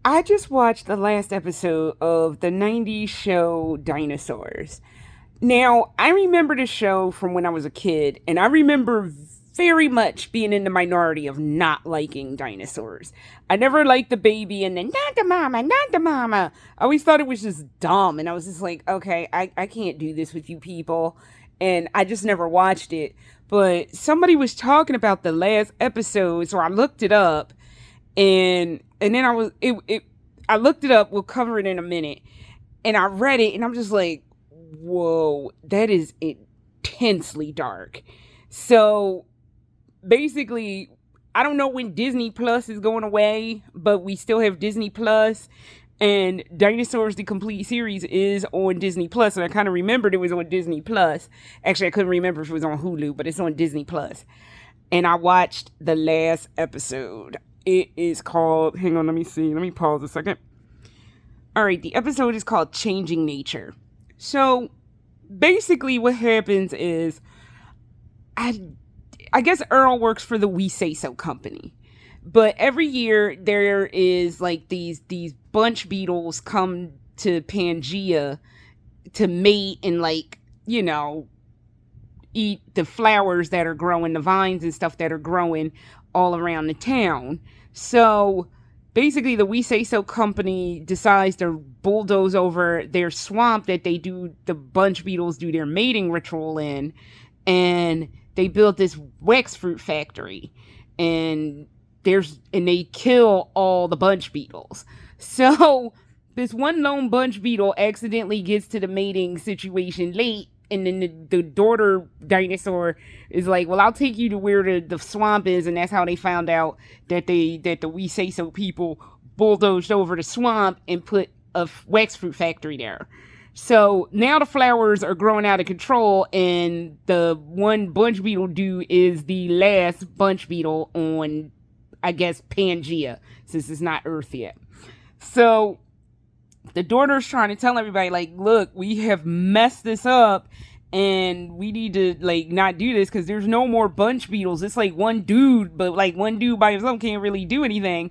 I just watched the last episode of the 90s show Dinosaurs. Now, I remember the show from when I was a kid, and I remember very much being in the minority of not liking dinosaurs. I never liked the baby and then, not the mama, not the mama. I always thought it was just dumb, and I was just like, okay, I can't do this with you people. And I just never watched it. But somebody was talking about the last episode, so I looked it up and then I looked it up. We'll cover it in a minute, and I read it, and I'm just like, whoa, that is intensely dark. So basically, I don't know when Disney Plus is going away, but we still have Disney Plus, and Dinosaurs the Complete Series is on Disney Plus, and I kind of remembered it was on Disney Plus. Actually, I couldn't remember if it was on Hulu, but it's on Disney Plus. And I watched the last episode. It is called, hang on, let me see. Let me pause a second. All right, the episode is called Changing Nature. So basically what happens is I guess Earl works for the We Say So company. But every year there is like these bunch beetles come to Pangea to mate and like, eat the flowers that are growing, the vines and stuff that are growing all around the town. So basically the We Say So company decides to bulldoze over their swamp that the bunch beetles do their mating ritual in, and they built this wax fruit factory, and they kill all the bunch beetles. So this one lone bunch beetle accidentally gets to the mating situation late, and then the daughter dinosaur is like, well, I'll take you to where the swamp is, and that's how they found out that the We Say So people bulldozed over the swamp and put a wax fruit factory there. So now the flowers are growing out of control, and the one bunch beetle dude is the last bunch beetle on, I guess, Pangea, since it's not Earth yet. So the daughter's trying to tell everybody, like, look, we have messed this up, and we need to, like, not do this, because there's no more bunch beetles. It's like one dude, but like one dude by himself can't really do anything.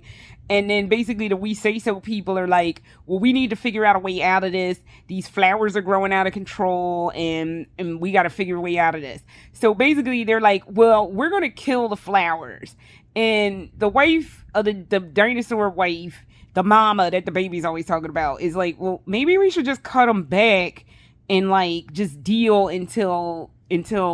And then basically the We Say So people are like, well, we need to figure out a way out of this. These flowers are growing out of control, and we got to figure a way out of this. So basically they're like, well, we're going to kill the flowers. And the wife of the dinosaur wife, the mama that the baby's always talking about, is like, well, maybe we should just cut them back and like just deal until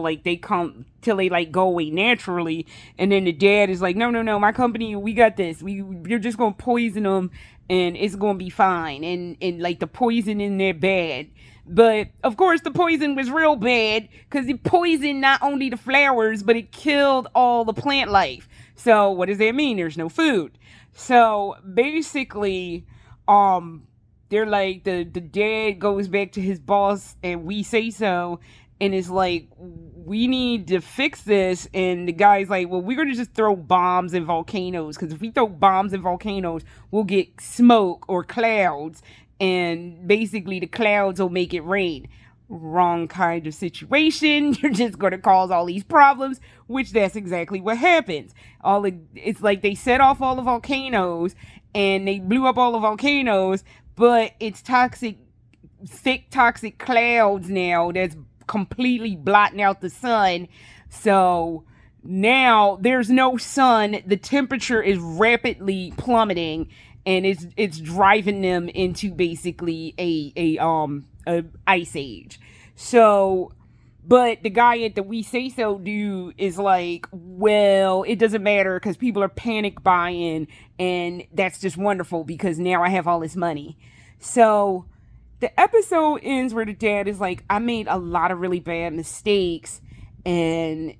like they come, till they like go away naturally. And then the dad is like, no, my company, we got this. You're just gonna poison them and it's gonna be fine. And like the poison in there bad. But of course the poison was real bad, because it poisoned not only the flowers, but it killed all the plant life. So what does that mean? There's no food. So basically, they're like, the dad goes back to his boss and We Say So, and is like, we need to fix this. And the guy's like, well, we're gonna just throw bombs and volcanoes, because if we throw bombs and volcanoes, we'll get smoke or clouds, and basically the clouds will make it rain. Wrong kind of situation. You're just going to cause all these problems, which that's exactly what happens. It's like they set off all the volcanoes, and they blew up all the volcanoes, but it's thick toxic clouds now that's completely blotting out the sun. So now there's no sun. The temperature is rapidly plummeting, and it's driving them into basically a ice age. So, but the guy at the We Say So dude is like, well, it doesn't matter, because people are panic buying, and that's just wonderful because now I have all this money. So the episode ends where the dad is like, I made a lot of really bad mistakes, and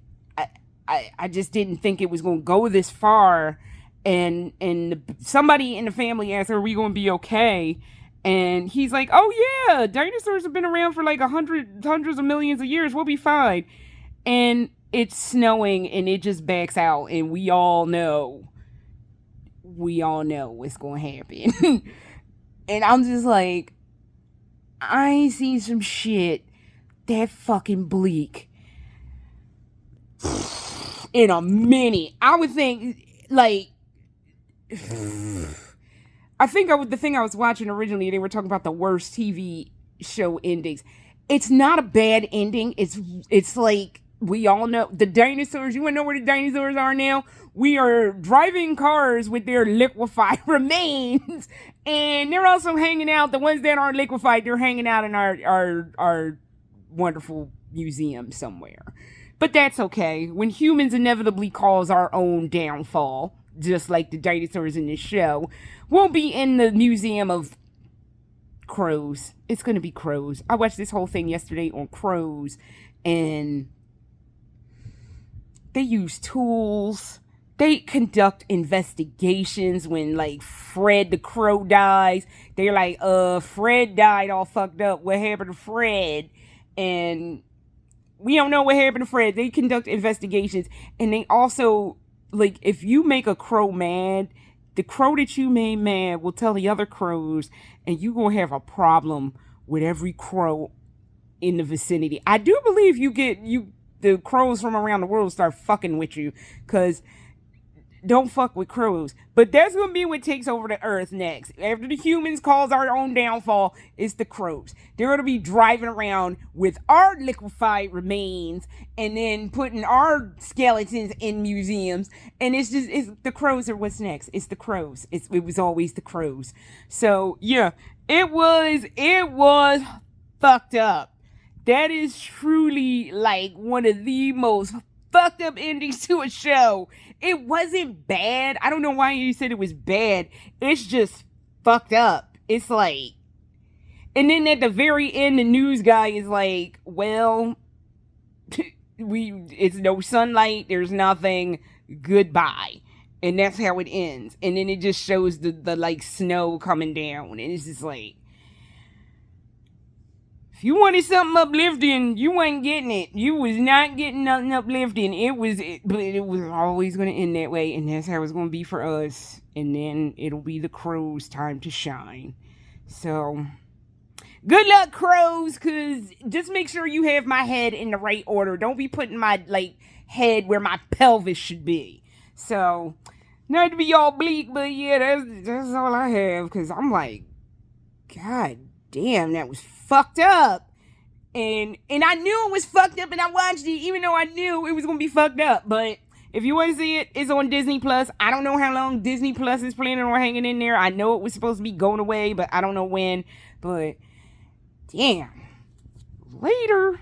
I just didn't think it was going to go this far. And somebody in the family asked, are we going to be okay? And he's like, oh yeah, dinosaurs have been around for like hundreds of millions of years. We'll be fine. And it's snowing, and it just backs out, and we all know what's going to happen. And I'm just like, I ain't seen some shit that fucking bleak in a minute. I would think, like, I think the thing I was watching originally, they were talking about the worst TV show endings. It's not a bad ending. It's like, we all know the dinosaurs. You want to know where the dinosaurs are now? We are driving cars with their liquefied remains, and they're also hanging out. The ones that aren't liquefied, they're hanging out in our wonderful museum somewhere. But that's okay. When humans inevitably cause our own downfall, just like the dinosaurs in this show, we'll be in the museum of crows. It's going to be crows. I watched this whole thing yesterday on crows, and they use tools. They conduct investigations when, like, Fred the crow dies. They're like, Fred died all fucked up. What happened to Fred? And we don't know what happened to Fred. They conduct investigations. And they also, like, if you make a crow mad, the crow that you made mad will tell the other crows, and you're going to have a problem with every crow in the vicinity. I do believe the crows from around the world start fucking with you, because don't fuck with crows. But that's going to be what takes over the earth next. After the humans cause our own downfall, it's the crows. They're going to be driving around with our liquefied remains and then putting our skeletons in museums. And it's the crows are what's next. It's the crows. It was always the crows. So, yeah, it was fucked up. That is truly, like, one of the most fucked up endings to a show. It wasn't bad. I don't know why you said it was bad. It's just fucked up. It's like, and then at the very end, the news guy is like, well, it's no sunlight. There's nothing. Goodbye. And that's how it ends. And then it just shows the like snow coming down. And it's just like, if you wanted something uplifting, you wasn't getting it. You was not getting nothing uplifting. But it was always going to end that way, and that's how it's going to be for us. And then it'll be the crows' time to shine. So, good luck, crows, because just make sure you have my head in the right order. Don't be putting my, like, head where my pelvis should be. So, not to be all bleak, but yeah, that's all I have, because I'm like, God damn, that was fucked up. And I knew it was fucked up, and I watched it even though I knew it was gonna be fucked up. But if you want to see it, it's on Disney Plus. I don't know how long Disney Plus is planning on hanging in there. I know it was supposed to be going away, but I don't know when. But damn. Later.